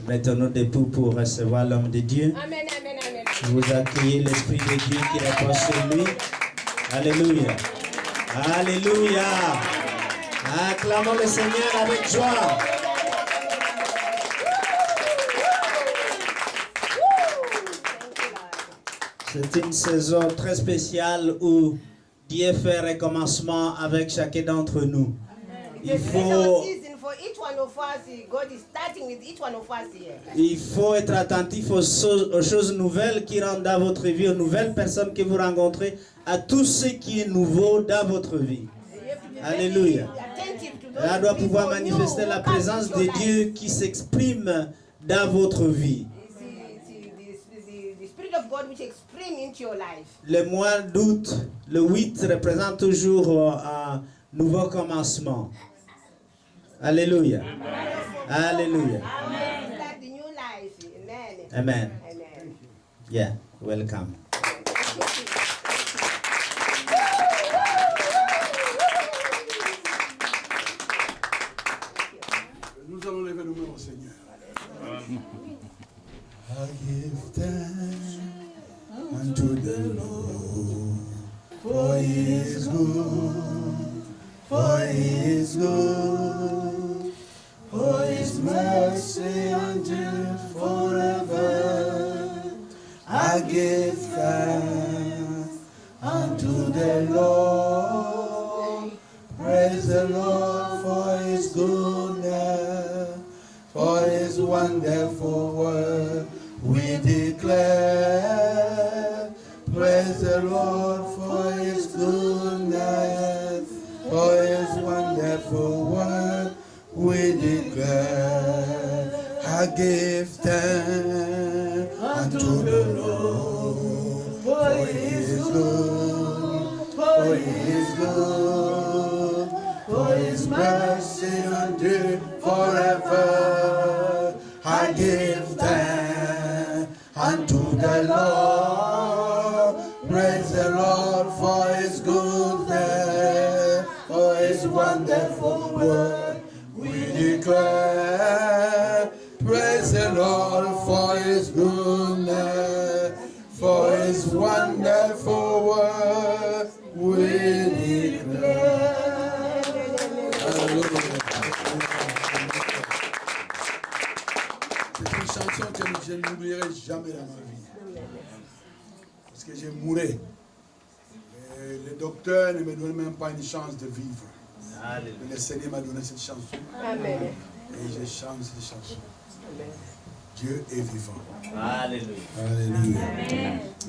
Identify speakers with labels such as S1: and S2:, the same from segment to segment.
S1: Mettons-nous debout pour recevoir l'homme de Dieu.
S2: Amen, amen, amen.
S1: Vous accueillez l'Esprit de Dieu qui repose sur lui. Alléluia. Alléluia. Acclamons le Seigneur avec joie. C'est une saison très spéciale où Dieu fait recommencement avec chacun d'entre nous. Il faut être attentif aux choses nouvelles qui rendent dans votre vie, aux nouvelles personnes que vous rencontrez, à tout ce qui est nouveau dans votre vie. Alléluia. Là, doit pouvoir manifester la présence de Dieu qui s'exprime dans votre vie. Le mois d'août, le 8, représente toujours un nouveau commencement. Alléluia. Alléluia. Amen. Yeah, welcome.
S3: Nous allons lever nos mains au Seigneur.
S4: I give thanks unto the Lord, for He is good, for He is good, for His mercy endures forever. I give thanks unto the Lord, praise the Lord for His goodness, for His wonderful word. We declare, praise the Lord for His goodness, for His wonderful word. We declare, I give thanks unto the Lord, for He is good, for He is good, for His mercy endures forever. I give thanks unto the Lord, praise the Lord for His goodness, for His wonderful word. We declare, praise the Lord for His goodness, for His wonderful word. We declare. Hallelujah.
S3: C'est une chanson que je n'oublierai jamais dans ma vie. Parce que j'ai mouru. Et le docteur ne me donne même pas une chance de vivre. Mais le Seigneur m'a donné cette chanson.
S2: Amen.
S3: Et je chante cette chanson. Dieu est vivant.
S1: Alléluia.
S3: Alléluia.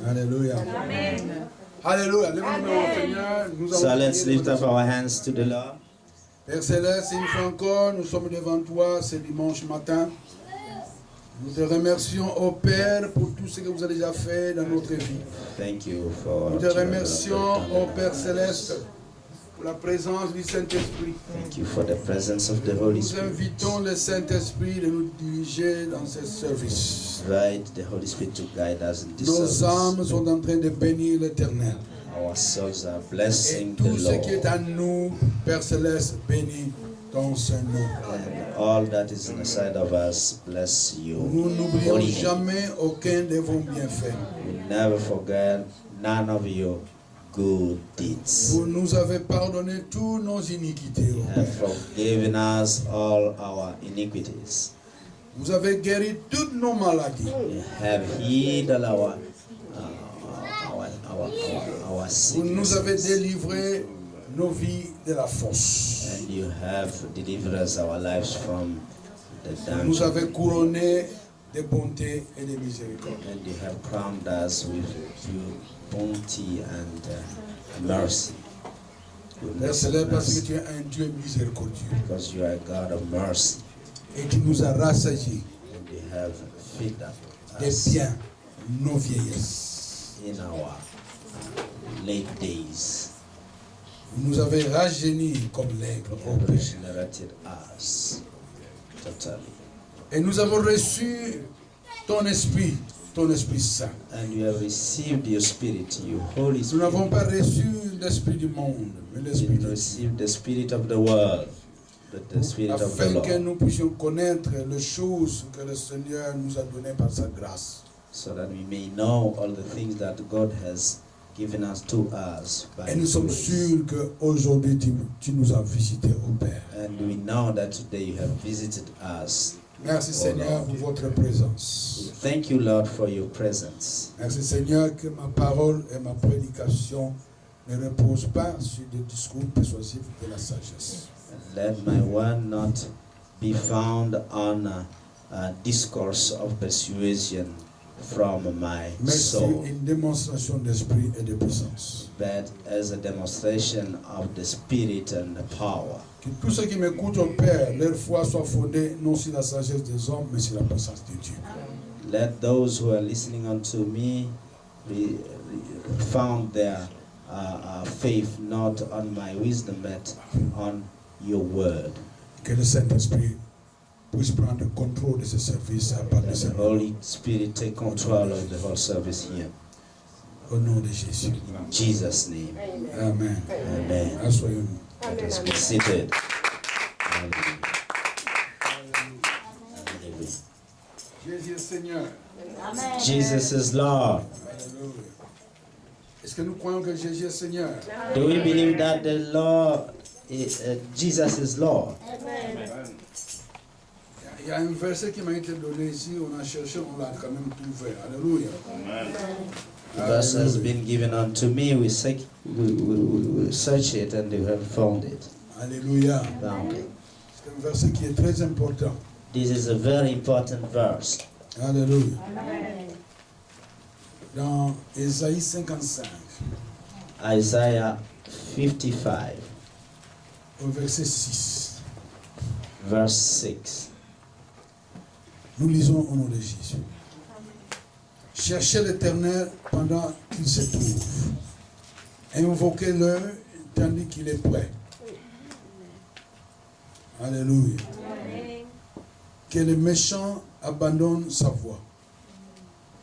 S3: Alléluia.
S2: Amen.
S3: Alléluia. Lève-nous au Seigneur. Nous
S1: So
S3: allons
S1: let's
S3: prier
S1: lift up our hands to the Lord.
S3: Père Céleste, une fois encore, nous sommes devant toi ce dimanche matin. Nous te remercions, ô Père, pour tout ce que vous avez déjà fait dans notre vie.
S1: Thank you for
S3: Nous te remercions, ô Père Céleste, pour la présence du Saint-Esprit.
S1: Thank you for the presence of the Holy
S3: Nous
S1: Spirit.
S3: invitons le Saint-Esprit de nous diriger dans ce service.
S1: Invite the Holy Spirit to guide us in this
S3: Nos
S1: service.
S3: âmes sont en train de bénir l'Éternel.
S1: Our souls are
S3: Et
S1: blessing the
S3: tout ce qui est
S1: Lord.
S3: en nous, Père Céleste, bénis ton Saint-Nom.
S1: And all that is inside of us, bless you.
S3: Nous n'oublions
S1: Holy name.
S3: jamais aucun de vos bienfaits.
S1: We never forget none of your good deeds.
S3: Vous nous avez pardonné toutes nos iniquités.
S1: You have forgiven us all our iniquities.
S3: Vous avez guéri toutes nos maladies.
S1: You have healed all our
S3: Vous nous avez
S1: sicknesses.
S3: délivré nos vies de la fosse.
S1: And you have delivered us our lives from the
S3: Vous nous avez
S1: dungeon.
S3: couronné de bonté et de miséricorde.
S1: And you have crowned us with your bounty and mercy.
S3: Père
S1: Goodness and
S3: Céleste, parce que
S1: mercy.
S3: tu es un Dieu miséricordieux.
S1: Because you are a God of mercy.
S3: Et tu nous as rassasiés
S1: And you have filled up
S3: des
S1: us
S3: biens, nos vieillesses.
S1: in our late days.
S3: Vous nous avez rajeunis comme l'aigle,
S1: You
S3: ô
S1: have
S3: Père.
S1: regenerated us totally.
S3: Et nous avons reçu ton Esprit Saint.
S1: And you have received your Spirit, your Holy
S3: Nous n'avons
S1: Spirit.
S3: pas reçu l'Esprit du monde, mais l'Esprit
S1: You
S3: de Dieu.
S1: received the Spirit of the world. the Spirit of the
S3: afin que
S1: Lord,
S3: nous puissions connaître les choses que le Seigneur nous a données par sa grâce.
S1: so that we may know all the things that God has given us to us by
S3: Et nous
S1: His
S3: sommes
S1: grace.
S3: sûrs qu'aujourd'hui tu nous as visités au Père.
S1: And we know that today you have visited us.
S3: Merci Seigneur pour votre présence.
S1: Thank you, Lord, for your presence.
S3: Merci Seigneur que ma parole et ma prédication ne reposent pas sur des discours persuasifs de la sagesse.
S1: Let my word not be found on a discourse of persuasion from my
S3: Mais sur
S1: soul,
S3: une démonstration d'esprit et de puissance.
S1: but as a demonstration of the Spirit and the power.
S3: Que tous ceux qui m'écoutent au Père, leur foi soit fondée non sur la sagesse des hommes, mais sur la puissance de Dieu.
S1: Let those who are listening unto me found their faith not on my wisdom, but on your word.
S3: Que le Saint-Esprit puisse prendre le contrôle de ce service à part de
S1: Let
S3: ce
S1: the Holy Spirit take control of the whole service here.
S3: Au nom de Jésus.
S1: In Jesus' name.
S3: Amen.
S1: Amen.
S3: Assoyons-nous.
S1: Let us be seated. Hallelujah.
S3: Jésus est Seigneur.
S1: Jesus is Lord.
S3: Alléluia. Est-ce que nous croyons que Jésus est Seigneur?
S1: Do we believe that the Lord, Jesus is Lord?
S3: Il y a un verset qui m'a été donné ici, on a cherché, on l'a quand même trouvé. Alléluia.
S1: The verse has been given unto me. We search it and we have found it.
S3: Alléluia.
S1: Found it.
S3: C'est un verset qui est très important.
S1: This is a very important verse.
S3: Alléluia. Dans Ésaïe 55,
S1: Isaiah 55,
S3: au verset 6,
S1: verse 6.
S3: nous lisons au nom de Jésus. Cherchez l'Éternel pendant qu'il se trouve. Invoquez-le tandis qu'il est prêt. Alléluia. Que le méchant abandonne sa voie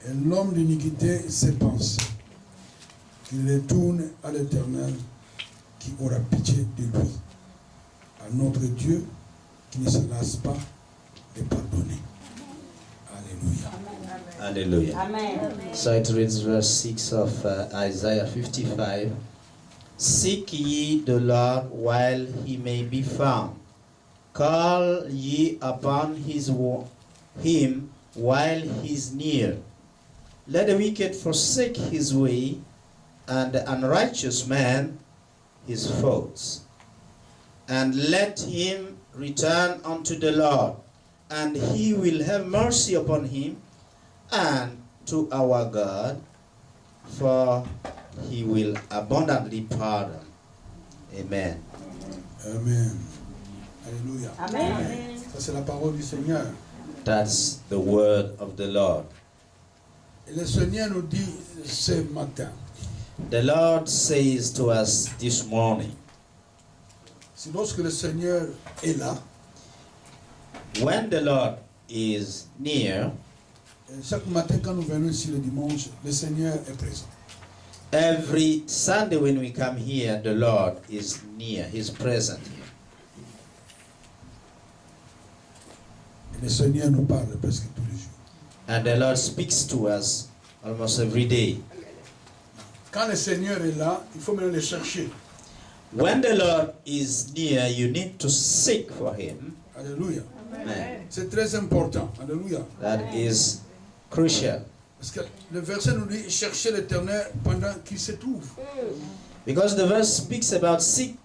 S3: et l'homme d'iniquité ses pensées. Qu'il retourne à l'Éternel qui aura pitié de lui. À notre Dieu qui ne se lasse pas de pardonner. Alléluia.
S1: Hallelujah.
S2: Amen.
S1: So it reads verse 6 of Isaiah 55. Seek ye the Lord while he may be found. Call ye upon him while he is near. Let the wicked forsake his way, and the unrighteous man his faults. And let him return unto the Lord, and he will have mercy upon him, and to our God, for he will abundantly pardon. Amen.
S3: Amen. Alléluia.
S2: Amen.
S3: Ça c'est la parole du Seigneur.
S1: That's the word of the Lord.
S3: Et le Seigneur nous dit ce matin,
S1: The Lord says to us this morning,
S3: si lorsque le Seigneur est là,
S1: when the Lord is near,
S3: et chaque matin quand nous venons ici le dimanche, le Seigneur est présent.
S1: every Sunday when we come here, the Lord is near, He's present here.
S3: Et le Seigneur nous parle presque tous les jours.
S1: And the Lord speaks to us almost every day.
S3: Quand le Seigneur est là, il faut maintenant le chercher.
S1: When the Lord is near, you need to seek for Him.
S3: Alléluia.
S1: Amen.
S3: C'est très important. Alléluia.
S1: That is crucial.
S3: Parce que le verset nous dit chercher l'Éternel pendant qu'il se trouve.
S1: Because the verse speaks about seek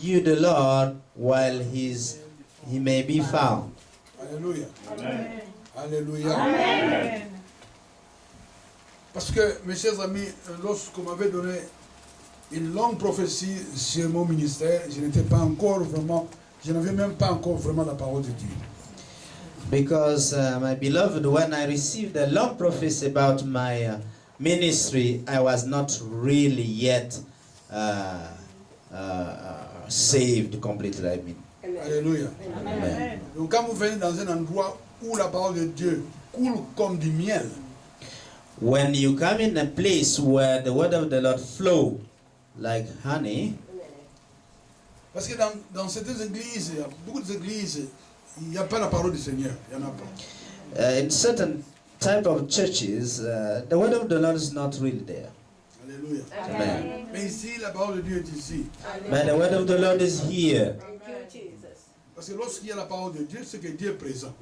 S1: you the Lord while he may be found.
S3: Alléluia. Alléluia. Parce que, mes chers amis, lorsqu'on m'avait donné une longue prophétie sur mon ministère, je n'avais même pas encore vraiment la parole de Dieu.
S1: Because, my beloved, when I received a long prophecy about my ministry, I was not really yet saved completely, I mean.
S3: Alléluia.
S1: Amen.
S3: Donc quand vous venez dans un endroit où la parole de Dieu coule comme du miel,
S1: When you come in a place where the word of the Lord flow like honey,
S3: Parce que dans certaines églises, il y a beaucoup d'églises, il n'y a pas la parole du Seigneur. Il n'y en a pas.
S1: In certain type of churches, the word of the Lord is not really there.
S3: Alléluia.
S1: Amen.
S3: Mais ici, la parole de Dieu est ici.
S1: But the word of the Lord is here.
S3: Parce que lorsqu'il y a la parole de Dieu, c'est que Dieu est présent.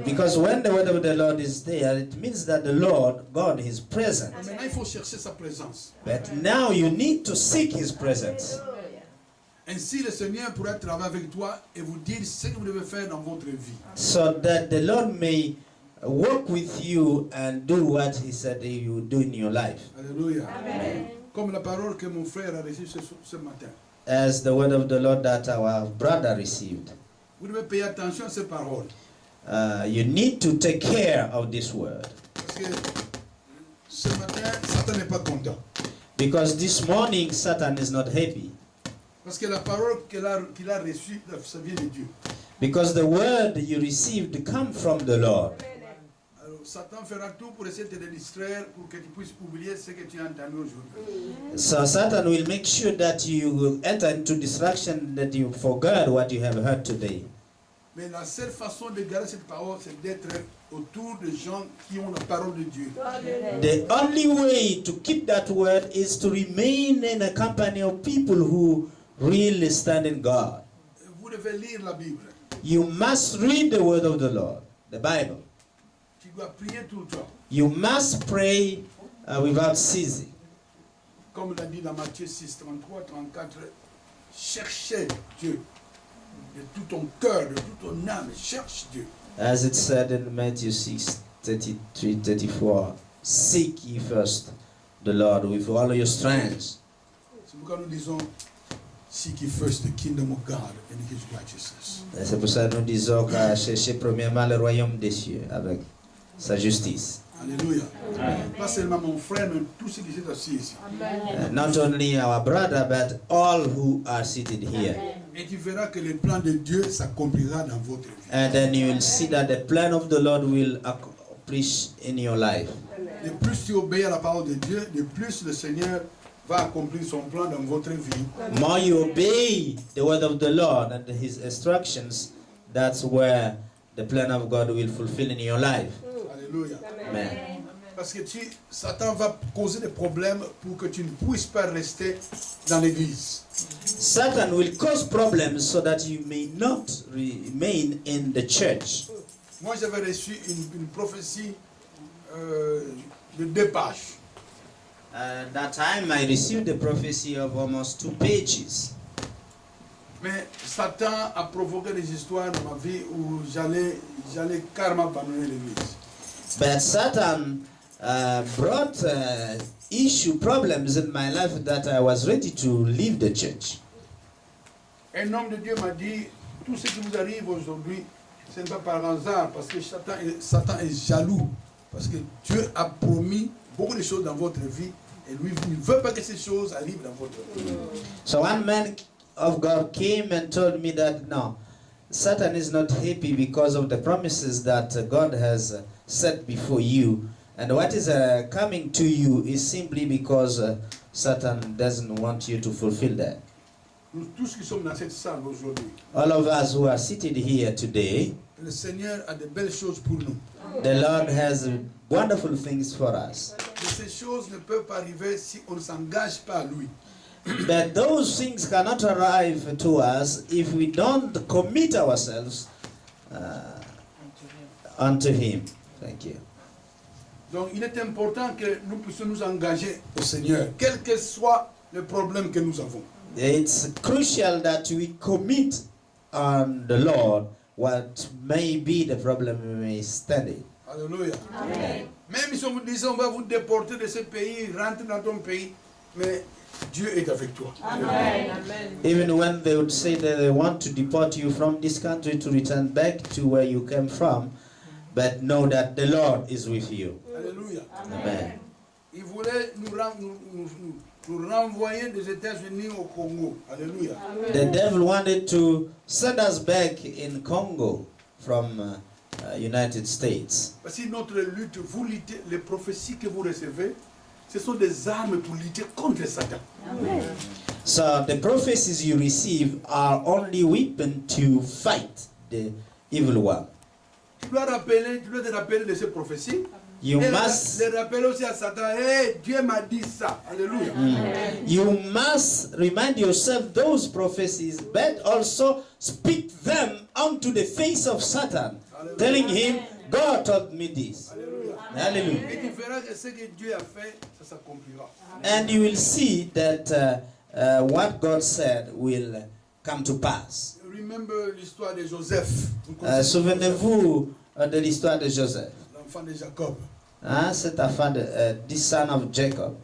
S1: Because when the word of the Lord is there, it means that the Lord, God, is present.
S3: Et maintenant, il faut chercher sa présence.
S1: But now you need to seek His presence.
S3: Ainsi, le Seigneur pourra travailler avec toi et vous dire ce que vous devez faire dans votre vie.
S1: So that the Lord may work with you and do what He said He would do in your life.
S3: Alléluia. Comme la parole que mon frère a reçue ce matin.
S1: As the word of the Lord that our brother received.
S3: Vous devez payer attention à ces paroles.
S1: You need to take care of this word.
S3: Parce que ce matin, Satan n'est pas content.
S1: Because this morning Satan is not happy.
S3: Parce que la parole qu'il a reçue, ça vient de Dieu.
S1: Because the word you received come from the Lord.
S3: Alors, Satan fera tout pour essayer de te distraire, pour que tu puisses oublier ce que tu as entendu aujourd'hui.
S1: So Satan will make sure that you will enter into distraction, that you forget what you have heard today.
S3: Mais la seule façon de garder cette parole, c'est d'être autour de gens qui ont la parole de Dieu.
S1: The only way to keep that word is to remain in a company of people who really stand in God.
S3: Vous devez lire la Bible.
S1: You must read the word of the Lord, the Bible.
S3: Tu dois prier tout le temps.
S1: You must pray without ceasing.
S3: Comme il a dit dans Matthieu 6, 33, 34, cherchez Dieu. De tout ton cœur, de toute ton âme, cherche Dieu.
S1: As it said in Matthew 6, 33, 34, seek ye first the Lord with all your strength.
S3: C'est pourquoi nous disons, seek ye first the kingdom of God and His righteousness.
S1: C'est pour ça que nous disons qu'à chercher premièrement le royaume des cieux avec sa justice.
S3: Alléluia. Pas seulement mon frère, mais tous ceux qui sont assis ici.
S1: Not only our brother, but all who are seated here.
S3: Et tu verras que le plan de Dieu s'accomplira dans votre vie.
S1: And then you will see that the plan of the Lord will accomplish in your life.
S3: Le plus tu obéis à la parole de Dieu, le plus le Seigneur va accomplir son plan dans votre vie.
S1: More you obey the word of the Lord and His instructions, that's where the plan of God will fulfill in your life.
S3: Alléluia.
S1: Amen.
S3: Parce que Satan va causer des problèmes pour que tu ne puisses pas rester dans l'église.
S1: Satan will cause problems so that you may not remain in the church.
S3: Moi, j'avais reçu une prophétie de 2 pages.
S1: That time I received a prophecy of almost 2 pages.
S3: Mais Satan a provoqué des histoires dans ma vie où j'allais carrément abandonner l'église.
S1: But Satan brought problems in my life that I was ready to leave the church.
S3: Un homme de Dieu m'a dit, tout ce qui vous arrive aujourd'hui, ce n'est pas par hasard, parce que Satan est jaloux. Parce que Dieu a promis beaucoup de choses dans votre vie, et lui ne veut pas que ces choses arrivent dans votre vie.
S1: So one man of God came and told me that no, Satan is not happy because of the promises that God has set before you. And what is coming to you is simply because Satan doesn't want you to fulfill that.
S3: Nous tous qui sommes dans cette salle aujourd'hui,
S1: All of us who are seated here today,
S3: le Seigneur a de belles choses pour nous.
S1: the Lord has wonderful things for us.
S3: Mais ces choses ne peuvent pas arriver si on ne s'engage pas à lui.
S1: But those things cannot arrive to us if we don't commit ourselves unto Him. Thank you.
S3: Donc il est important que nous puissions nous engager au Seigneur, quel que soit le problème que nous avons.
S1: It's crucial that we commit on the Lord what may be the problem we may stand in.
S3: Alléluia.
S1: Amen.
S3: Même si on vous disait on va vous déporter de ce pays, rentrer dans ton pays, mais Dieu est avec toi.
S2: Amen.
S1: Even when they would say that they want to deport you from this country to return back to where you came from, but know that the Lord is with you.
S3: Alléluia.
S1: Amen.
S3: Il voulait nous renvoyer des États-Unis au Congo. Alléluia.
S1: The devil wanted to send us back in Congo from United States.
S3: Parce que notre lutte, vous luttez, les prophéties que vous recevez, ce sont des armes pour lutter contre Satan.
S1: So the prophecies you receive are only weapon to fight the evil one.
S3: Tu dois te rappeler de ces prophéties.
S1: You
S3: Et
S1: must,
S3: les rappeler aussi à Satan. Hey, Dieu m'a dit ça. Alléluia.
S1: you must remind yourself those prophecies, but also speak them onto the face of Satan, telling him, God told me this. Hallelujah.
S3: Et tu verras que ce que Dieu a fait, ça s'accomplira.
S1: And you will see that what God said will come to pass.
S3: Remember l'histoire de Joseph. Vous connaissez
S1: Souvenez-vous de l'histoire de Joseph.
S3: l'enfant de Jacob.
S1: Hein, cet enfant, this son of Jacob.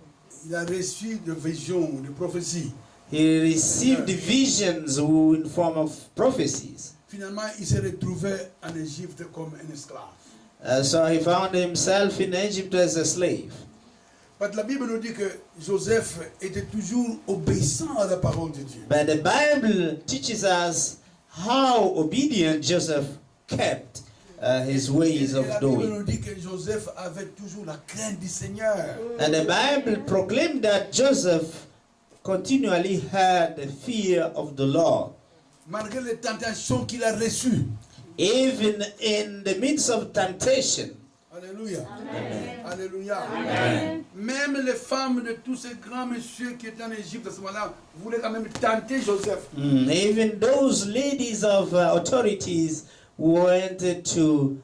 S3: Il a reçu des visions, des prophéties.
S1: He received visions in form of prophecies.
S3: Finalement, il s'est retrouvé en Égypte comme un esclave.
S1: So he found himself in Egypt as a slave.
S3: Parce que la Bible nous dit que Joseph était toujours obéissant à la parole de Dieu.
S1: But the Bible teaches us how obedient Joseph kept his ways
S3: Et
S1: of
S3: la Bible
S1: doing.
S3: nous dit que Joseph avait toujours la crainte du Seigneur.
S1: And the Bible proclaimed that Joseph continually had the fear of the Lord.
S3: Malgré les tentations qu'il a reçues.
S1: Even in the midst of temptation.
S3: Alléluia.
S1: Amen.
S3: Alléluia.
S1: Amen.
S3: Même les femmes de tous ces grands messieurs qui étaient en Égypte à ce moment-là voulaient quand même tenter Joseph.
S1: Even those ladies of authorities wanted to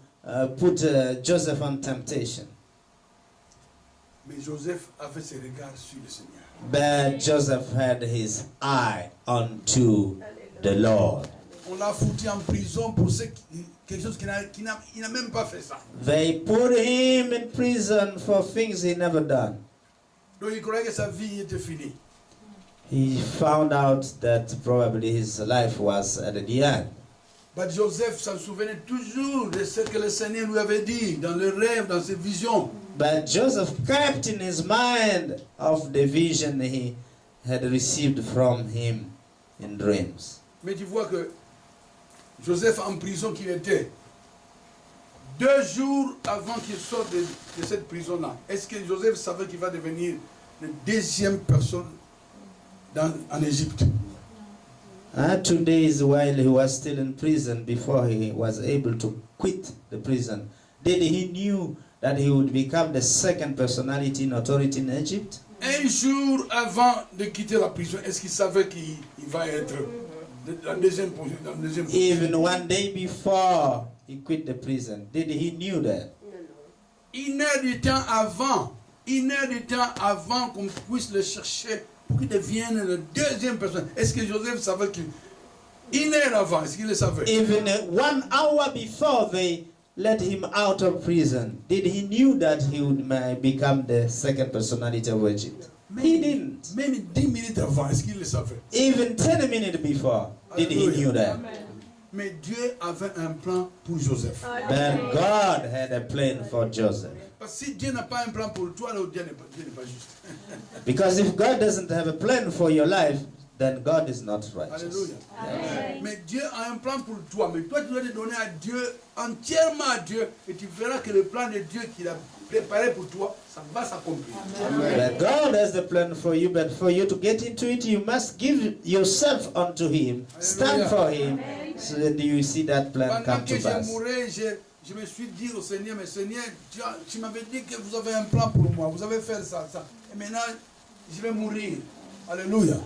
S1: put Joseph on temptation.
S3: Mais Joseph avait ses regards sur le Seigneur.
S1: But Joseph had his eye onto the Lord.
S3: On l'a foutu en prison pour quelque chose qu'il n'a même pas fait ça.
S1: They put him in prison for things he never done.
S3: Donc il croyait que sa vie était finie.
S1: He found out that probably his life was at the end.
S3: But Joseph s'en souvenait toujours de ce que le Seigneur lui avait dit dans le rêve, dans ses visions.
S1: But Joseph kept in his mind of the vision he had received from him in dreams.
S3: Mais tu vois que Joseph en prison qu'il était, 2 jours avant qu'il sorte de cette prison-là, est-ce que Joseph savait qu'il va devenir la 2e personne en Égypte?
S1: 2 days while he was still in prison, before he was able to quit the prison, did he knew that he would become the 2nd personality in authority in Egypt?
S3: 1 jour avant de quitter la prison, est-ce qu'il savait qu'il va être dans la deuxième position?
S1: Even 1 day before he quit the prison, did he knew that?
S3: 1 heure de temps avant qu'on puisse le chercher pour qu'il devienne la 2e personne. Est-ce que Joseph savait qu'il... 1 heure avant, est-ce qu'il le savait?
S1: Even 1 hour before they let him out of prison, did he knew that he would become the 2nd personality of Egypt? He didn't.
S3: Même 10 minutes avant, est-ce qu'il le savait?
S1: Even 10 minutes before, did he knew that?
S3: Mais Dieu avait un plan pour Joseph.
S1: But God had a plan for Joseph.
S3: Parce que si Dieu n'a pas un plan pour toi, alors Dieu n'est pas juste.
S1: Because if God doesn't have a plan for your life, then God is not righteous.
S3: Alléluia. Mais Dieu a un plan pour toi. Mais toi, tu dois te donner à Dieu, entièrement à Dieu. Et tu verras que le plan de Dieu qu'il a préparé pour toi, ça va s'accomplir.
S1: But God has the plan for you, but for you to get into it, you must give yourself unto Him, stand for Him, so that you see that plan
S3: Pendant
S1: come
S3: que
S1: to
S3: j'ai
S1: pass.
S3: mouru, je me suis dit au Seigneur, mais Seigneur, tu m'avais dit que vous avez un plan pour moi. Vous avez fait ça. Et maintenant, je vais mourir. Alléluia.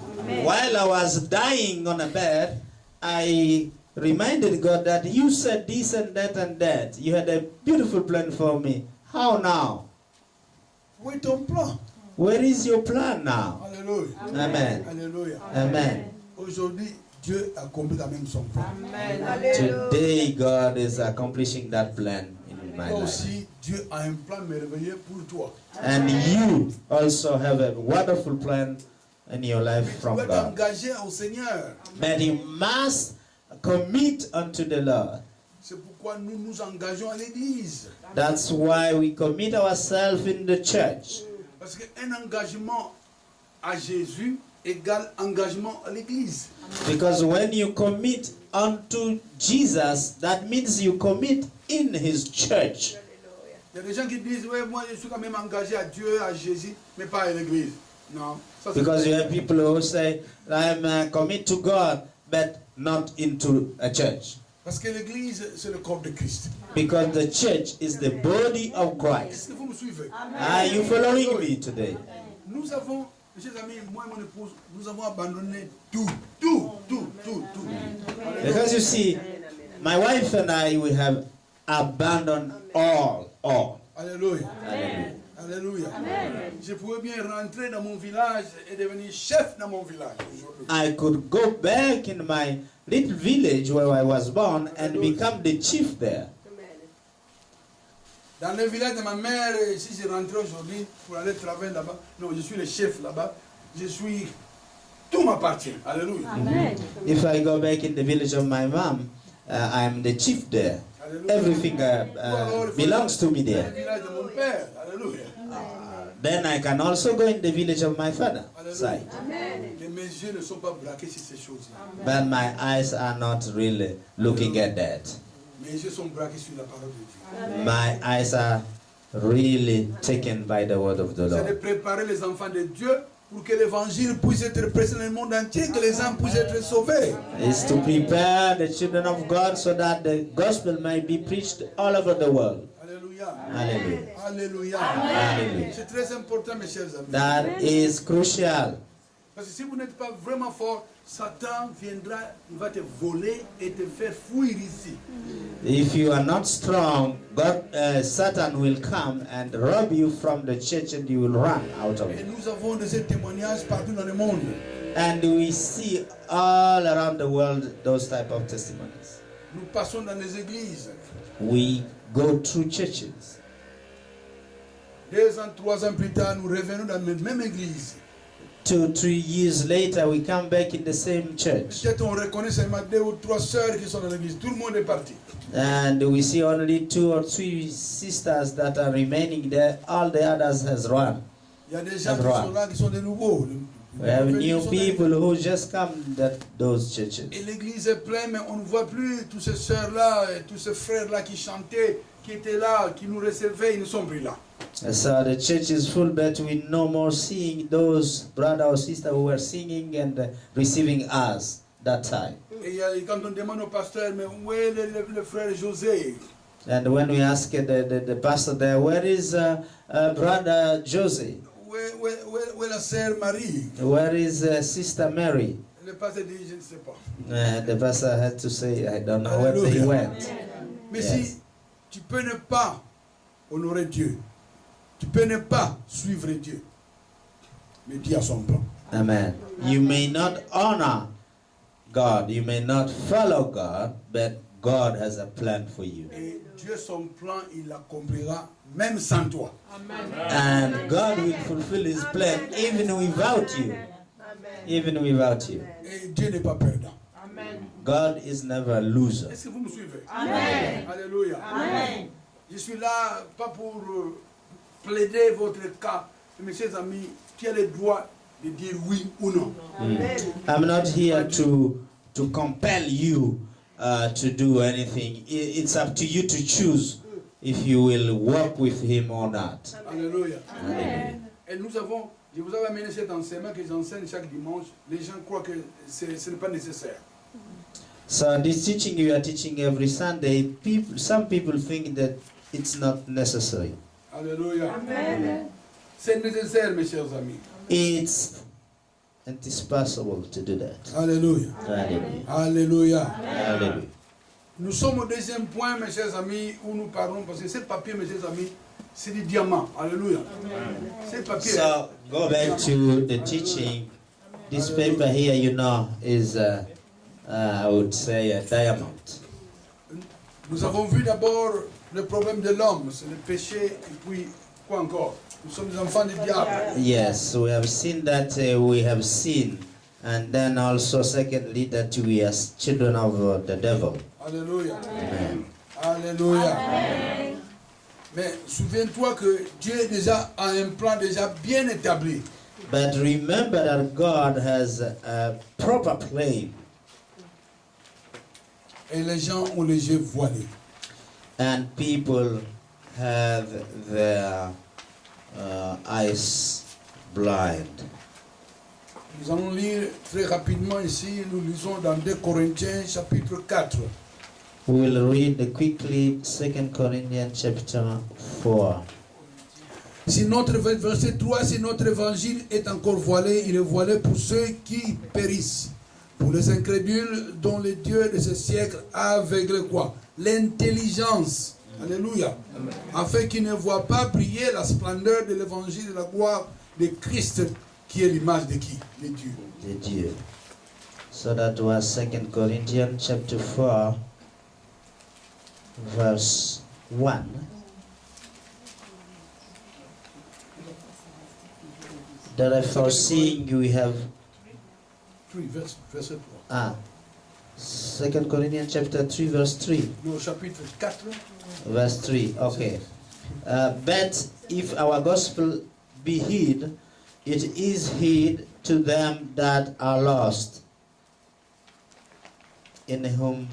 S1: While I was dying on a bed, I reminded God that you said this and that and that. You had a beautiful plan for me. How now?
S3: Où est ton plan?
S1: Where is your plan now?
S3: Alléluia.
S1: Amen.
S3: Alléluia.
S1: Amen.
S3: Aujourd'hui, Dieu accomplit quand même son plan.
S1: Today, God is accomplishing that plan in my
S3: Toi
S1: life.
S3: aussi, Dieu a un plan merveilleux pour toi.
S1: And you also have a wonderful plan in your life
S3: Mais tu
S1: from
S3: dois
S1: God.
S3: t'engager au Seigneur.
S1: But you must commit unto the Lord.
S3: C'est pourquoi nous nous engageons à l'église.
S1: That's why we commit ourselves in the church.
S3: Parce qu'un engagement à Jésus égale engagement à l'église.
S1: Because when you commit unto Jesus, that means you commit in His church.
S3: Il y a des gens qui disent, ouais, moi je suis quand même engagé à Dieu, à Jésus, mais pas à l'église. Non. Ça, c'est
S1: Because you have people who say, I'm commit to God, but not into a church.
S3: Parce que l'église, c'est le corps de Christ.
S1: Because the church is the body of
S3: Est-ce
S1: Christ.
S3: que vous me suivez?
S1: Are you following me today?
S3: Nous avons, mes chers amis, moi et mon épouse, nous avons abandonné tout.
S1: Because you see, my wife and I, we have abandoned all.
S3: Alléluia.
S1: Hallelujah.
S3: Alléluia. Je pouvais bien rentrer dans mon village et devenir chef dans mon village aujourd'hui.
S1: I could go back in my little village where I was born and become the chief there.
S3: Dans le village de ma mère, si je rentrais aujourd'hui pour aller travailler là-bas, non, je suis le chef là-bas. Je suis... Tout m'appartient. Alléluia.
S1: If I go back in the village of my mom, I am the chief there.
S3: Alléluia.
S1: Everything
S3: Ou alors, il faut
S1: belongs to me
S3: aller dans
S1: there.
S3: le village de mon père. Alléluia.
S1: Then I can also go in the village of my father side.
S3: Mais mes yeux ne sont pas braqués sur ces choses-là.
S1: But my eyes are not really looking at that.
S3: Mes yeux sont braqués sur la parole de Dieu.
S1: My eyes are really taken by the word of the
S3: C'est de
S1: Lord.
S3: préparer les enfants de Dieu pour que l'évangile puisse être prêché dans le monde entier, que les âmes puissent être sauvées.
S1: It's to prepare the children of God so that the gospel may be preached all over the world.
S3: Alléluia.
S1: Hallelujah.
S3: Alléluia.
S1: Hallelujah.
S3: C'est très important, mes chers amis.
S1: That is crucial.
S3: Parce que si vous n'êtes pas vraiment fort, Satan viendra, il va te voler et te faire fuir ici.
S1: If you are not strong, Satan will come and rob you from the church and you will run out of
S3: Et
S1: it.
S3: nous avons de ces témoignages partout dans le monde.
S1: And we see all around the world those type of testimonies.
S3: Nous passons dans les églises.
S1: We go through churches.
S3: 2 ans, 3 ans plus tard, nous revenons dans la même église.
S1: 2-3 years later, we come back in the same church.
S3: Peut-être on reconnaît seulement 2 ou 3 sœurs qui sont dans l'église. Tout le monde est parti.
S1: And we see only 2 or 3 sisters that are remaining there. All the others has run.
S3: Il y a des gens qui sont là, qui sont des nouveaux.
S1: We have new people who just come to those churches.
S3: Et l'église est pleine, mais on ne voit plus tous ces sœurs-là, et tous ces frères-là qui chantaient, qui étaient là, qui nous recevaient, ils ne sont plus là.
S1: So the church is full, but we no more seeing those brother or sister who were singing and receiving us that time.
S3: Et quand on demande au pasteur, mais où est le frère José?
S1: And when we ask the pastor there, where is brother Jose?
S3: Où est la sœur Marie?
S1: Where is sister Mary?
S3: Le pasteur dit, je ne sais pas.
S1: The pastor had to say, I don't know where they went.
S3: Mais
S1: Yes.
S3: si tu peux ne pas honorer Dieu, tu peux ne pas suivre Dieu, mais Dieu a son plan.
S1: Amen. You may not honor God, you may not follow God, but God has a plan for you.
S3: Et Dieu, son plan, il l'accomplira même sans toi.
S1: And God will fulfill his plan even without you. Even without you.
S3: Et Dieu n'est pas perdant.
S1: God is never a loser.
S3: Est-ce que vous me suivez?
S2: Amen.
S3: Alléluia.
S2: Amen.
S3: Je suis là, pas pour plaider votre cas, mes chers amis, tu as le droit de dire oui ou non.
S1: I'm not here to compel you to do anything. It's up to you to choose if you will walk with him or not.
S3: Alléluia.
S1: Hallelujah.
S3: Et nous avons, je vous avais amené cet enseignement que j'enseigne chaque dimanche. Les gens croient que ce n'est pas nécessaire.
S1: So this teaching you are teaching every Sunday, some people think that it's not necessary.
S3: Alléluia.
S2: Amen.
S3: C'est nécessaire, mes chers amis.
S1: It is possible to do that.
S3: Alléluia.
S1: Hallelujah.
S3: Alléluia.
S1: Hallelujah.
S3: Nous sommes au deuxième point, mes chers amis, où nous parlons, parce que ce papier, mes chers amis, c'est du diamant. Alléluia. Ce papier.
S1: So go back to the teaching. This paper here, you know, is I would say a diamond.
S3: Nous avons vu d'abord le problème de l'homme, c'est le péché, et puis quoi encore? Nous sommes des enfants du diable.
S1: Yes, we have seen that we have sinned, and then also secondly that we are children of the devil.
S3: Alléluia.
S1: Amen.
S3: Alléluia. Mais souviens-toi que Dieu déjà a un plan déjà bien établi.
S1: But remember that God has a proper plan,
S3: Et les gens ont les yeux voilés.
S1: and people have their eyes blind.
S3: Nous allons lire très rapidement ici, nous lisons dans 2 Corinthiens chapitre 4.
S1: We will read quickly 2 Corinthians chapter 4.
S3: Si notre verset 3, si notre évangile est encore voilé, il est voilé pour ceux qui périssent. Pour les incrédules dont le Dieu de ce siècle a aveuglé quoi? L'intelligence. Alléluia. Afin qu'ils ne voient pas briller la splendeur de l'évangile de la gloire de Christ, qui est l'image de qui? De Dieu.
S1: De Dieu. So that was 2 Corinthians chapter 4, verse 1. Therefore, seeing we have
S3: 3, verset 3.
S1: 2 Corinthians chapter 3, verse 3.
S3: Non, chapitre 4.
S1: Verse 3, okay. But if our gospel be hid, it is hid to them that are lost, in whom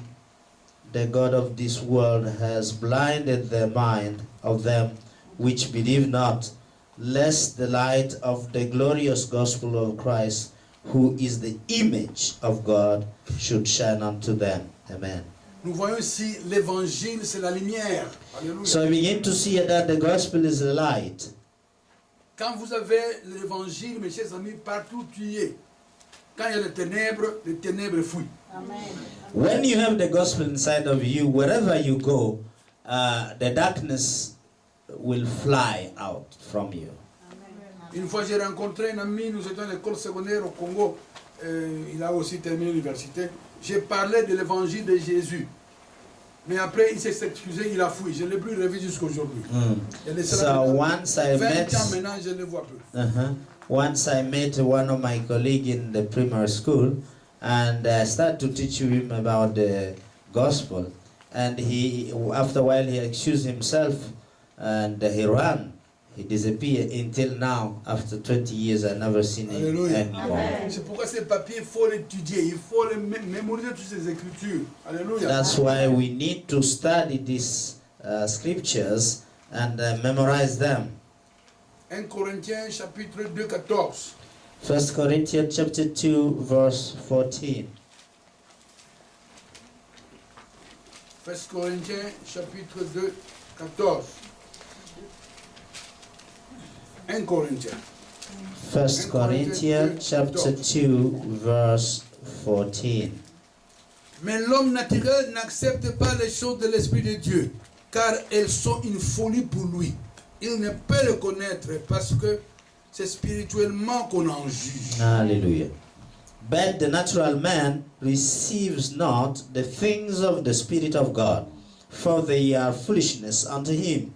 S1: the God of this world has blinded the mind of them which believe not, lest the light of the glorious gospel of Christ, who is the image of God, should shine unto them. Amen.
S3: Nous voyons ici l'évangile, c'est la lumière. Alléluia.
S1: So we begin to see that the gospel is the light.
S3: Quand vous avez l'évangile, mes chers amis, partout où tu es, quand il y a les ténèbres fuient.
S1: When you have the gospel inside of you, wherever you go, the darkness will fly out from you.
S3: Une fois, j'ai rencontré un ami, nous étions à l'école secondaire au Congo, il a aussi terminé l'université. J'ai parlé de l'évangile de Jésus. Mais après, il s'est excusé, il a fui. Je ne l'ai plus revu jusqu'aujourd'hui.
S1: So once I
S3: 20
S1: met,
S3: ans maintenant, je ne le vois plus.
S1: once I met one of my colleagues in the primary school, and I started to teach him about the gospel. And he, after a while, he excused himself, and he ran. He disappeared until now. After 20 years, I never seen him anymore.
S3: C'est pourquoi ces papiers, il faut l'étudier, il faut mémoriser toutes ces écritures. Alléluia.
S1: That's why we need to study these scriptures and memorize them.
S3: 1 Corinthiens chapitre 2, 14.
S1: 1 Corinthians chapter 2, verse 14.
S3: 1 Corinthiens chapitre 2, 14. 1 Corinthiens.
S1: 1 Corinthians chapter 2, verse 14.
S3: Mais l'homme naturel n'accepte pas les choses de l'Esprit de Dieu, car elles sont une folie pour lui. Il ne peut le connaître parce que c'est spirituellement qu'on en juge.
S1: Hallelujah. But the natural man receives not the things of the Spirit of God, for they are foolishness unto him.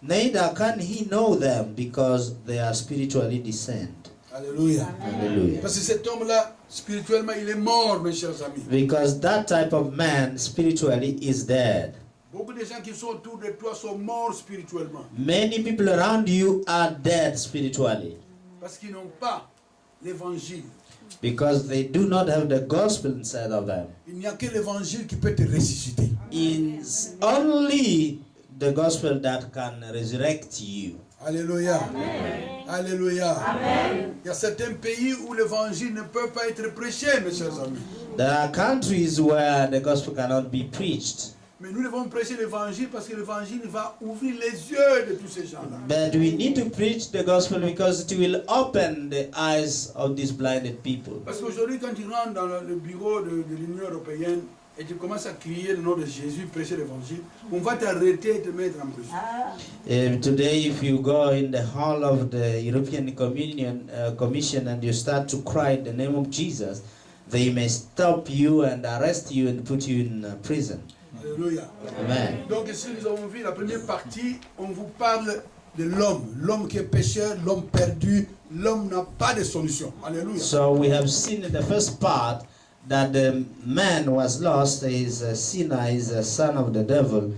S1: Neither can he know them, because they are spiritually discerned.
S3: Alléluia.
S1: Hallelujah.
S3: Parce que cet homme-là, spirituellement, il est mort, mes chers amis.
S1: Because that type of man spiritually is dead.
S3: Beaucoup de gens qui sont autour de toi sont morts spirituellement.
S1: Many people around you are dead spiritually
S3: Parce qu'ils n'ont pas l'évangile.
S1: because they do not have the gospel inside of them.
S3: Il n'y a que l'évangile qui peut te ressusciter.
S1: It's only the gospel that can resurrect you.
S3: Alléluia. Alléluia. Il y a certains pays où l'évangile ne peut pas être prêché, mes chers amis.
S1: There are countries where the gospel cannot be preached.
S3: Mais nous devons prêcher l'évangile parce que l'évangile va ouvrir les yeux de tous ces gens-là.
S1: But we need to preach the gospel because it will open the eyes of these blinded people.
S3: Parce qu'aujourd'hui, quand tu rentres dans le bureau de l'Union européenne et tu commences à crier le nom de Jésus, prêcher l'évangile, on va t'arrêter et te mettre en prison.
S1: Today, if you go in the hall of the European Commission and you start to cry the name of Jesus, they may stop you and arrest you and put you in prison.
S3: Alléluia.
S1: Amen.
S3: Donc ici, nous avons vu la première partie, on vous parle de l'homme. L'homme qui est pécheur, l'homme perdu, l'homme n'a pas de solution. Alléluia.
S1: So we have seen in the first part that the man was lost, is a sinner, is a son of the devil.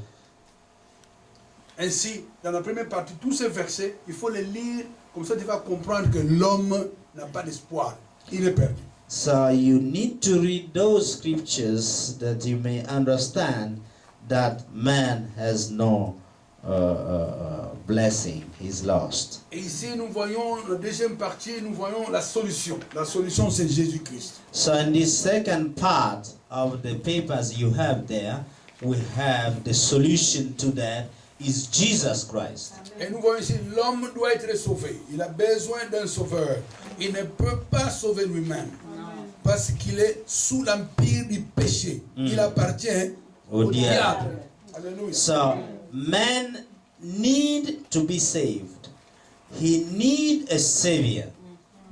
S3: Ainsi, dans la première partie, tous ces versets, il faut les lire, comme ça tu vas comprendre que l'homme n'a pas d'espoir. Il est perdu.
S1: So you need to read those scriptures that you may understand that man has no blessing, he's lost.
S3: Et ici, nous voyons, la deuxième partie, nous voyons la solution. La solution, c'est Jésus-Christ.
S1: So in this second part of the papers you have there, we have the solution to that is Jesus Christ.
S3: Et nous voyons ici, l'homme doit être sauvé. Il a besoin d'un sauveur. Il ne peut pas sauver lui-même. Parce qu'il est sous l'empire du péché. Il appartient au diable. Alléluia.
S1: So man need to be saved. He need a savior.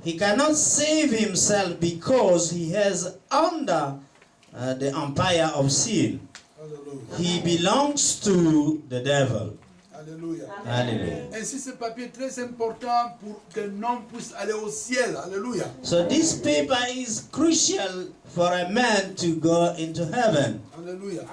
S1: He cannot save himself because he has under the empire of sin.
S3: Alléluia.
S1: He belongs to the devil.
S3: Alléluia.
S1: Hallelujah.
S3: Ainsi, ce papier est très important pour qu'un homme puisse aller au ciel. Alléluia.
S1: So this paper is crucial for a man to go into heaven.
S3: Alléluia.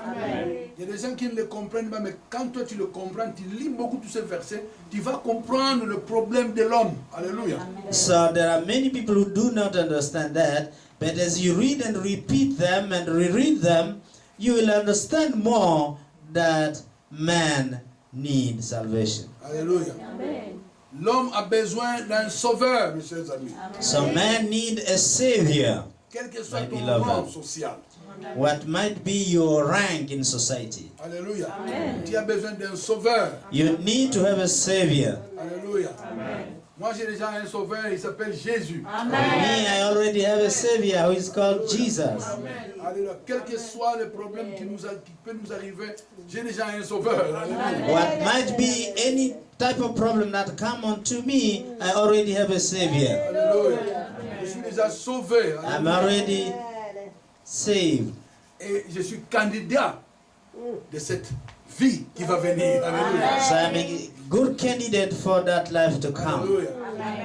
S3: Il y a des gens qui ne le comprennent pas, mais quand toi tu le comprends, tu lis beaucoup tous ces versets, tu vas comprendre le problème de l'homme. Alléluia.
S1: So there are many people who do not understand that, but as you read and repeat them and reread them, you will understand more that man needs salvation.
S3: Alléluia. L'homme a besoin d'un sauveur, mes chers amis.
S1: So man need a savior.
S3: Quel que soit
S1: My
S3: ton
S1: beloved.
S3: rang social.
S1: What might be your rank in society.
S3: Alléluia. Tu as besoin d'un sauveur.
S1: You need to have a savior.
S3: Alléluia. Moi j'ai déjà un sauveur, il s'appelle Jésus.
S1: Me, I already have a savior who is called Jesus.
S3: Alléluia. Quel que soit le problème qui peut nous arriver, j'ai déjà un sauveur. Alléluia.
S1: What might be any type of problem that come onto me, I already have a savior.
S3: Alléluia. Je suis déjà sauvé.
S1: I'm
S3: Alléluia.
S1: already saved.
S3: Et je suis candidat de cette vie qui va venir. Alléluia.
S1: So I'm a good candidate for that life to come.
S3: Alléluia.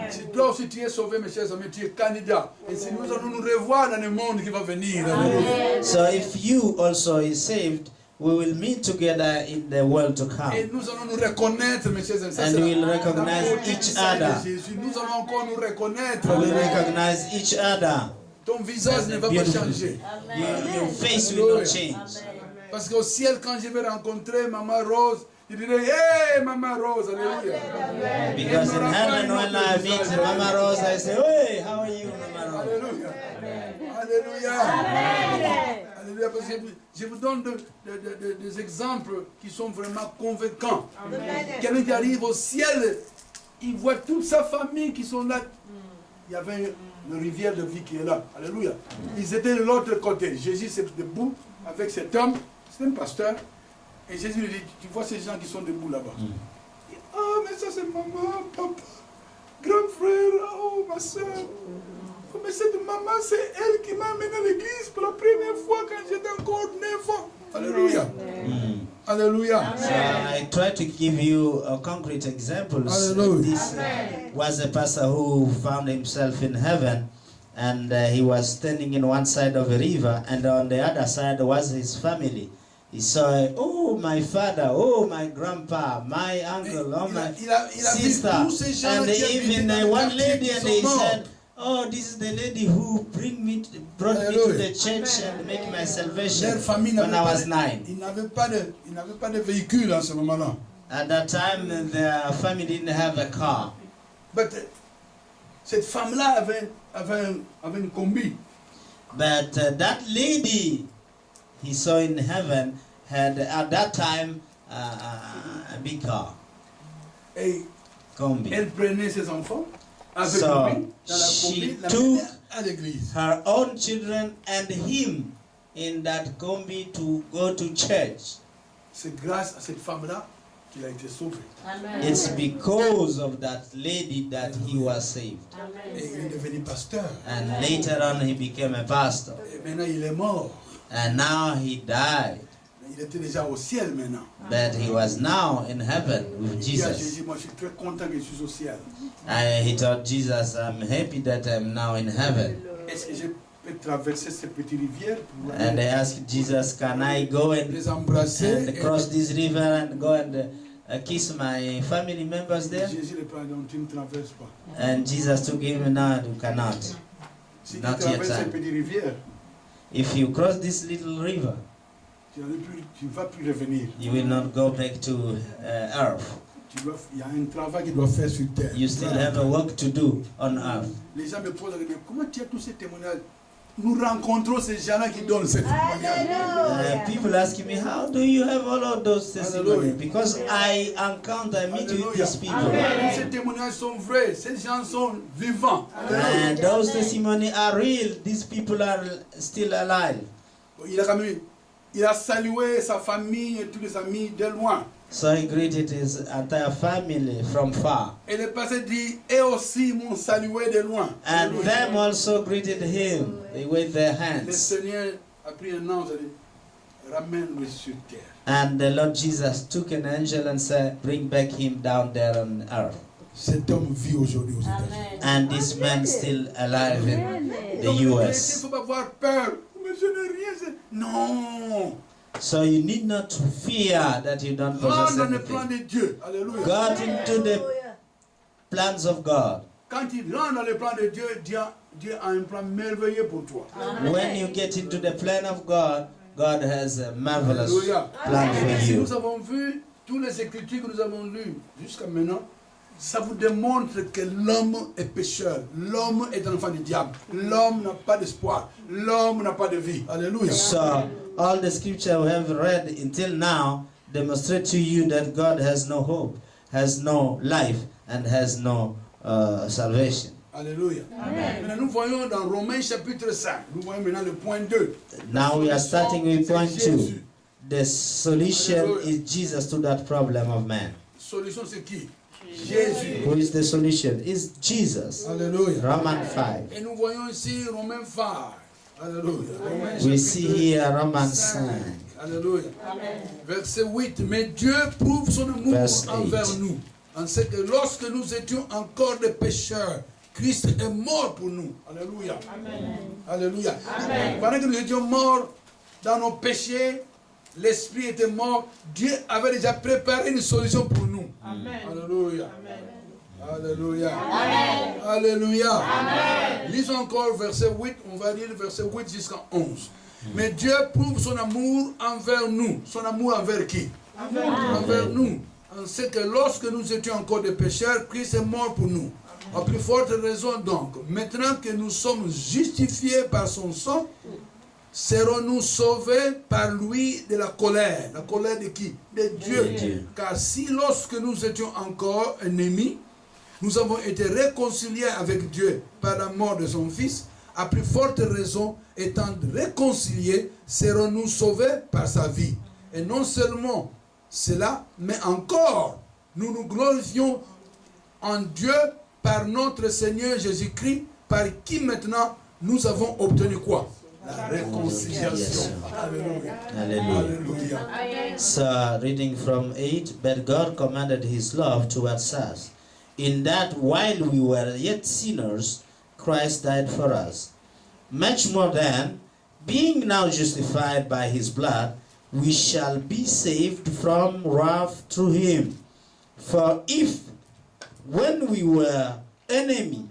S3: Si toi aussi tu es sauvé, mes chers amis, tu es candidat. Et si nous allons nous revoir dans le monde qui va venir. Alléluia.
S1: So if you also is saved, we will meet together in the world to
S3: Et
S1: come.
S3: nous allons nous reconnaître, mes chers amis. Ça,
S1: And
S3: c'est
S1: we'll
S3: la
S1: recognize
S3: politique
S1: each
S3: sainte de
S1: other.
S3: Jésus. Nous allons encore nous reconnaître.
S1: We will
S3: Alléluia.
S1: recognize each other.
S3: Ton visage ne va pas
S1: Beautiful.
S3: changer.
S1: Your face will not change.
S3: Parce qu'au ciel, quand je vais rencontrer Maman Rose, je dirai, hey, Maman Rose, alléluia.
S1: Because in heaven, when I meet Mama Rose, I say, hey, how are you, Mama Rose?
S3: Alléluia. Alléluia. Alléluia. Parce que je vous donne des exemples qui sont vraiment convaincants. Quelqu'un qui arrive au ciel, il voit toute sa famille qui sont là. Il y avait une rivière de vie qui est là. Alléluia. Ils étaient de l'autre côté. Jésus est debout avec cet homme. C'est un pasteur. Et Jésus lui dit, tu vois ces gens qui sont debout là-bas. Ah, mais ça c'est maman, papa, grand frère, oh ma soeur. Oh, mais cette maman, c'est elle qui m'a amené à l'église pour la première fois quand j'étais encore 9 ans. Alléluia. Alléluia.
S1: So I try to give you a concrete examples.
S3: Hallelujah.
S1: This was a pastor who found himself in heaven, and he was standing in one side of a river, and on the other side was his family. He saw, oh my father, oh my grandpa, my uncle, oh my sister, and even one lady, and he said, oh, this is the lady who brought me to the church and make my salvation
S3: Leur famille
S1: when I was
S3: n'avait
S1: 9.
S3: ils n'avaient pas de véhicule en ce moment-là.
S1: At that time, their family didn't have a car.
S3: But cette femme-là avait une combi.
S1: But that lady he saw in heaven had at that time a big car,
S3: Et
S1: combi.
S3: elle prenait ses enfants avec
S1: So,
S3: lui dans la
S1: she
S3: combi, la
S1: took
S3: menait à l'église.
S1: her own children and him in that combi to go to church.
S3: C'est grâce à cette femme-là qu'il a été sauvé.
S1: It's because of that lady that he was saved.
S3: Et il est devenu pasteur.
S1: And later on he became a pastor.
S3: Et maintenant il est mort.
S1: And now he died.
S3: Il était déjà au ciel maintenant.
S1: But he was now in heaven with
S3: Il dit à
S1: Jesus.
S3: Jésus, moi je suis très content que je suis au ciel.
S1: And he told Jesus, I'm happy that I'm now in heaven.
S3: Est-ce que je peux traverser cette petite rivière pour
S1: And they asked Jesus, can I go
S3: les embrasser?
S1: and cross this river and go and kiss my family members there?
S3: Jésus le prend, donc tu ne traverses pas.
S1: And Jesus took him, no, you cannot.
S3: Si tu
S1: Not yet
S3: traverses
S1: time.
S3: cette petite rivière,
S1: If you cross this little river,
S3: tu ne vas plus revenir.
S1: you will not go back to earth.
S3: Tu Il y a un travail qu'il doit faire sur terre.
S1: You still have a work to do on earth.
S3: Les gens me posent la question, comment tu as tous ces témoignages? Nous rencontrons ces gens-là qui donnent ces témoignages.
S1: People ask me, how do you have all of those testimonies? Because I encounter, I meet with these people.
S3: Ces témoignages sont vrais, ces gens sont vivants.
S1: And those testimonies are real. These people are still alive.
S3: Il a salué sa famille et tous les amis de loin.
S1: So he greeted his entire family from far.
S3: Et le pasteur dit, et aussi m'ont salué de loin.
S1: And them also greeted him. They waved their
S3: Le
S1: hands.
S3: Seigneur a pris un ange et dit, ramène-le sur terre.
S1: And the Lord Jesus took an angel and said, bring back him down there on earth.
S3: Cet homme vit aujourd'hui aux États-Unis.
S1: And this man still alive in the
S3: Il ne
S1: US.
S3: faut pas avoir peur. Mais je n'ai rien. Non.
S1: So you need not to fear that you don't possess
S3: Rentre dans le plan
S1: anything.
S3: de Dieu. Alléluia.
S1: Got into the plans of God.
S3: Quand il rentre dans le plan de Dieu, Dieu a un plan merveilleux pour toi.
S1: When you get into the plan of God, God has a marvelous
S3: Alléluia.
S1: plan for
S3: Si
S1: you.
S3: nous avons vu toutes les écritures que nous avons lues jusqu'à maintenant, ça vous démontre que l'homme est pécheur. L'homme est un enfant du diable. L'homme n'a pas d'espoir. L'homme n'a pas de vie. Alléluia.
S1: So all the scripture we have read until now demonstrate to you that God has no hope, has no life, and has no salvation.
S3: Alléluia. Maintenant, nous voyons dans Romains chapitre 5, nous voyons maintenant le point 2.
S1: Now we are starting with point
S3: C'est
S1: 2.
S3: Jésus.
S1: The solution is Jesus to that problem of man.
S3: Solution, c'est qui? Jésus.
S1: Who is the solution? Is Jesus.
S3: Alléluia.
S1: Romans 5.
S3: Et nous voyons ici Romains 5. Alléluia. Romains
S1: We
S3: chapitre
S1: see here Romans 5.
S3: Alléluia. Verset 8. Mais Dieu prouve son amour
S1: Verse 8.
S3: envers nous, en ce que lorsque nous étions encore des pécheurs, Christ est mort pour nous. Alléluia. Alléluia. Pendant que nous étions morts dans nos péchés, l'Esprit était mort, Dieu avait déjà préparé une solution pour nous. Alléluia. Alléluia. Alléluia. Lisons encore verset 8, on va lire verset 8 jusqu'à 11. Mais Dieu prouve son amour envers nous. Son amour envers qui? Envers nous. En ce que lorsque nous étions encore des pécheurs, Christ est mort pour nous. À plus forte raison donc, maintenant que nous sommes justifiés par son sang, serons-nous sauvés par lui de la colère. La colère de qui? De Dieu. Car si lorsque nous étions encore ennemis, nous avons été réconciliés avec Dieu par la mort de son Fils, à plus forte raison, étant réconciliés, serons-nous sauvés par sa vie. Et non seulement cela, mais encore, nous nous glorifions en Dieu par notre Seigneur Jésus-Christ, par qui maintenant nous avons obtenu quoi? La réconciliation. Alléluia.
S1: Hallelujah.
S3: Alléluia.
S1: So, reading from 8, but God commanded his love towards us, in that while we were yet sinners, Christ died for us. Much more than, being now justified by his blood, we shall be saved from wrath through him. For if, when we were enemy,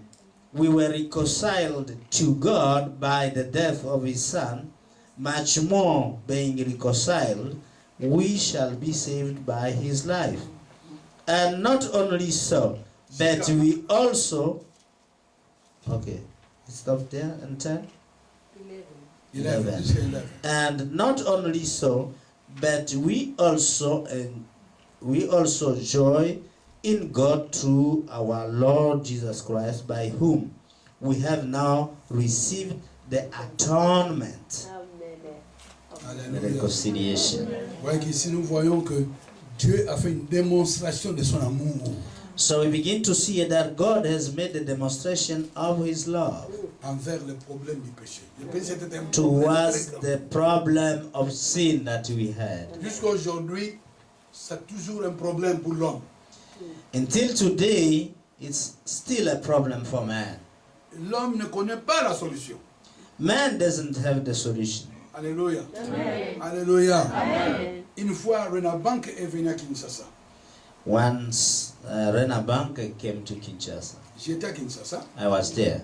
S1: we were reconciled to God by the death of his Son, much more being reconciled, we shall be saved by his life. And not only so, but we also... Okay, stop there and 10. 11. And not only so, but we also joy in God through our Lord Jesus Christ, by whom we have now received the atonement, the reconciliation.
S3: Voyez qu'ici nous voyons que Dieu a fait une démonstration de son amour.
S1: So we begin to see that God has made a demonstration of his love
S3: Envers le problème du péché. Le péché c'était un problème
S1: towards
S3: très grand.
S1: the problem of sin that we had.
S3: Jusqu'à aujourd'hui, c'est toujours un problème pour l'homme.
S1: Until today, it's still a problem for man.
S3: L'homme ne connaît pas la solution.
S1: Man doesn't have the solution.
S3: Alléluia. Alléluia. Une fois, Rena Bank est venu à Kinshasa.
S1: Once Rena Bank came to Kinshasa.
S3: J'étais à Kinshasa.
S1: I was there.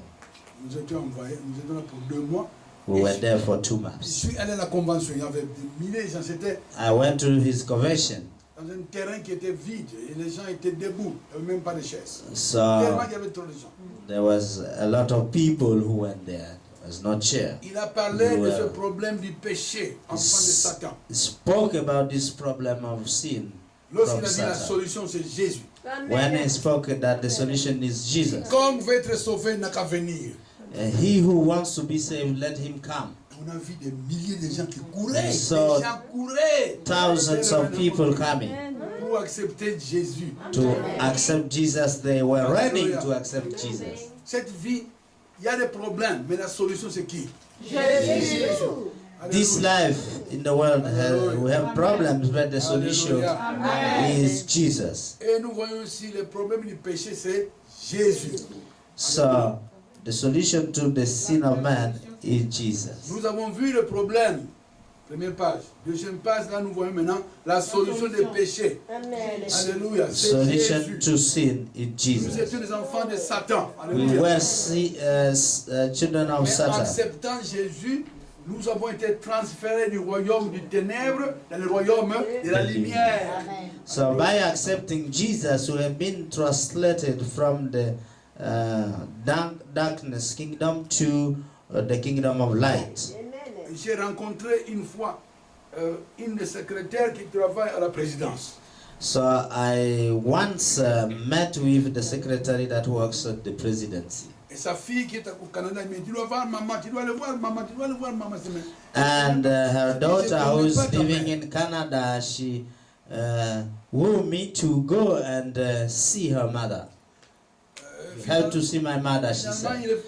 S3: Nous étions envoyés, nous étions là pour 2 mois.
S1: We were there for 2
S3: Je
S1: months.
S3: suis allé à la convention. Il y avait des milliers de gens. C'était
S1: I went to his convention.
S3: dans un terrain qui était vide et les gens étaient debout, il n'y avait même pas de chaises.
S1: So
S3: Tellement il y avait trop de gens.
S1: there was a lot of people who went there. There was no chair.
S3: Il a parlé de
S1: Well,
S3: ce problème du péché, enfant de Satan.
S1: He spoke about this problem of sin
S3: Lorsqu'il
S1: from
S3: a dit la
S1: Satan.
S3: solution, c'est Jésus.
S1: When he spoke that the solution is Jesus.
S3: Comme veut être sauvé, n'a qu'à venir.
S1: He who wants to be saved, let him come.
S3: On a vu des milliers de gens qui couraient.
S1: So,
S3: des gens couraient.
S1: Thousands of people coming
S3: Pour accepter Jésus.
S1: to accept Jesus. They were running to accept Jesus.
S3: Cette vie, il y a des problèmes, mais la solution c'est qui?
S2: Jésus.
S1: This life in the world, we have problems, but the solution is Jesus.
S3: Et nous voyons aussi le problème du péché, c'est Jésus.
S1: So, the solution to the sin of man is Jesus.
S3: Nous avons vu le problème. Première page. Deuxième page, là nous voyons maintenant la solution des péchés. Alléluia. C'est
S1: Solution
S3: Jésus.
S1: to sin is
S3: Nous
S1: Jesus.
S3: étions des enfants de Satan.
S1: We
S3: Alléluia.
S1: were children of
S3: Mais en
S1: Satan.
S3: acceptant Jésus, nous avons été transférés du royaume du ténèbre dans le royaume de la lumière.
S1: So by accepting Jesus, we have been translated from the darkness kingdom to the kingdom of light.
S3: J'ai rencontré une fois une des secrétaires qui travaille à la présidence.
S1: So I once met with the secretary that works at the presidency.
S3: Et sa fille qui est au Canada, elle me dit, tu dois voir maman, tu dois aller voir maman, tu dois aller voir maman.
S1: And her daughter, who's living in Canada, she wooed me to go and see her mother. How to see my mother, she
S3: Finalement,
S1: said.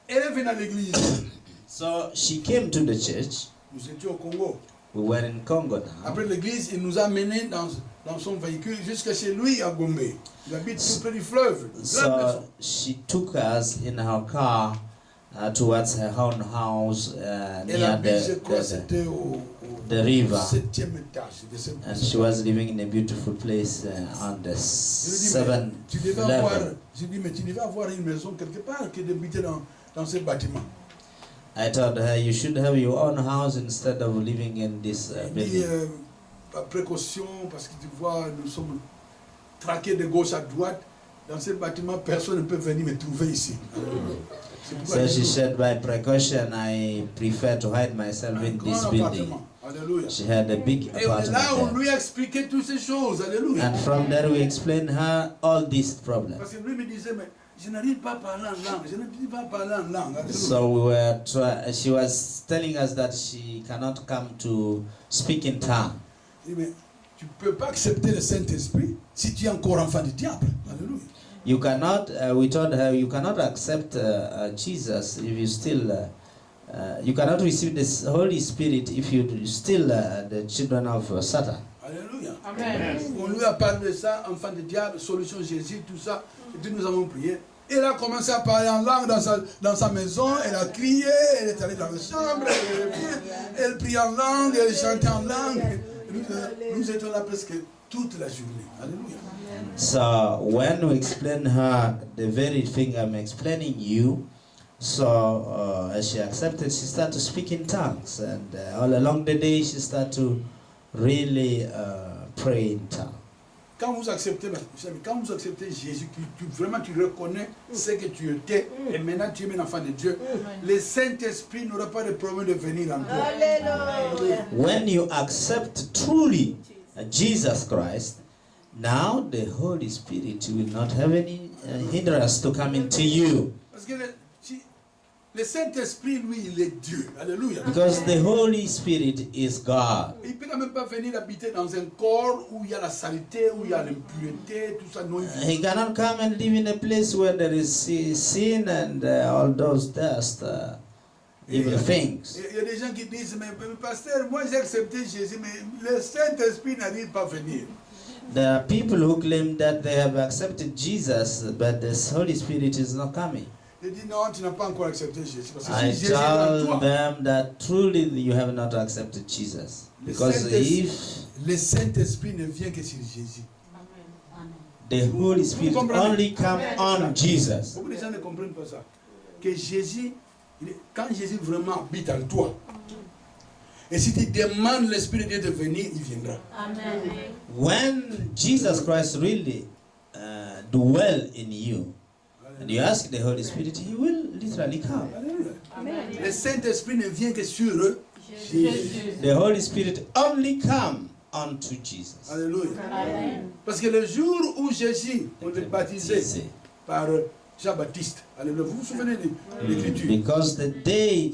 S3: elle est venue à l'église.
S1: So she came to the church.
S3: Nous étions au Congo.
S1: We were in Congo now.
S3: Après l'église, il nous a menés dans son véhicule jusqu'à chez lui à Gombe. Il habite tout près du fleuve.
S1: So she took us in her car towards her own house
S3: Elle
S1: near
S3: habite, je crois,
S1: the
S3: c'était au
S1: the river.
S3: 7e étage. de cette
S1: And
S3: maison.
S1: she was living in a beautiful place on the
S3: Je lui dis, mais
S1: 7th
S3: tu devais avoir,
S1: level.
S3: je lui dis, mais tu devais avoir une maison quelque part que d'habiter dans ce bâtiment.
S1: I told her, you should have your own house instead of living in this
S3: Il dit,
S1: building.
S3: par précaution, parce que tu vois, nous sommes traqués de gauche à droite. Dans ce bâtiment, personne ne peut venir me trouver ici. C'est pourquoi
S1: So
S3: j'ai
S1: she said, by precaution, I prefer to hide myself
S3: un
S1: in
S3: grand
S1: this building.
S3: appartement. Alléluia.
S1: She had a big
S3: Et là, on
S1: apartment there.
S3: lui a expliqué toutes ces choses. Alléluia.
S1: And from there we explained her all these problems.
S3: Parce que lui me disait, mais je n'arrive pas à parler en langue. Je n'arrive pas à parler en langue. Alléluia.
S1: So she was telling us that she cannot come to speak in tongue.
S3: Il dit, mais tu ne peux pas accepter le Saint-Esprit si tu es encore enfant du diable. Alléluia.
S1: You cannot, we told her, you cannot accept Jesus if you still, you cannot receive the Holy Spirit if you still the children of Satan.
S3: Alléluia.
S2: Amen.
S3: On lui a parlé de ça, enfant de diable, solution Jésus, tout ça. Et puis nous avons prié. Elle a commencé à parler en langue dans sa maison, elle a crié, elle est allée dans la chambre, elle prie en langue, elle chantait en langue. Nous étions là presque toute la journée. Alléluia.
S1: So when we explain her the very thing I'm explaining you, so as she accepted, she started to speak in tongues, and all along the day she started to really pray in tongues.
S3: Quand vous acceptez Jésus, vraiment tu reconnais ce que tu étais, et maintenant tu es un enfant de Dieu, le Saint-Esprit n'aura pas de problème de venir en toi.
S2: Alléluia.
S1: When you accept truly Jesus Christ, now the Holy Spirit will not have any hindrance to come into you.
S3: Parce que le Saint-Esprit, lui, il est Dieu. Alléluia.
S1: Because the Holy Spirit is God.
S3: Il ne peut quand même pas venir habiter dans un corps où il y a la saleté, où il y a l'impureté, tout ça. Non,
S1: He cannot come and live in a place where there is sin and all those dust, evil things.
S3: Il y a des gens qui disent, mais pasteur, moi j'ai accepté Jésus, mais le Saint-Esprit n'arrive pas à venir.
S1: There are people who claim that they have accepted Jesus, but the Holy Spirit is not coming.
S3: Je dis non, tu n'as pas encore accepté Jésus. Parce que
S1: I
S3: si Jésus est en
S1: tell
S3: toi,
S1: them that truly you have not accepted Jesus. Because if
S3: le Saint-Esprit ne vient que sur Jésus.
S1: the Holy Spirit only come on Jesus.
S3: Beaucoup de gens ne comprennent pas ça. Que Jésus, quand Jésus vraiment habite en toi, Et si tu demandes l'Esprit de Dieu de venir, il viendra.
S2: Amen.
S1: When Jesus Christ really dwell in you, and you ask the Holy Spirit, He will literally come.
S3: Alléluia. Le Saint-Esprit ne vient que sur eux. Jésus.
S1: The Holy Spirit only come unto Jesus.
S3: Alléluia.
S2: Amen.
S3: Parce que le jour où Jésus, on est baptisé
S1: Baptisé.
S3: par Jean-Baptiste, alléluia. Vous vous souvenez de l'écriture?
S1: Because the day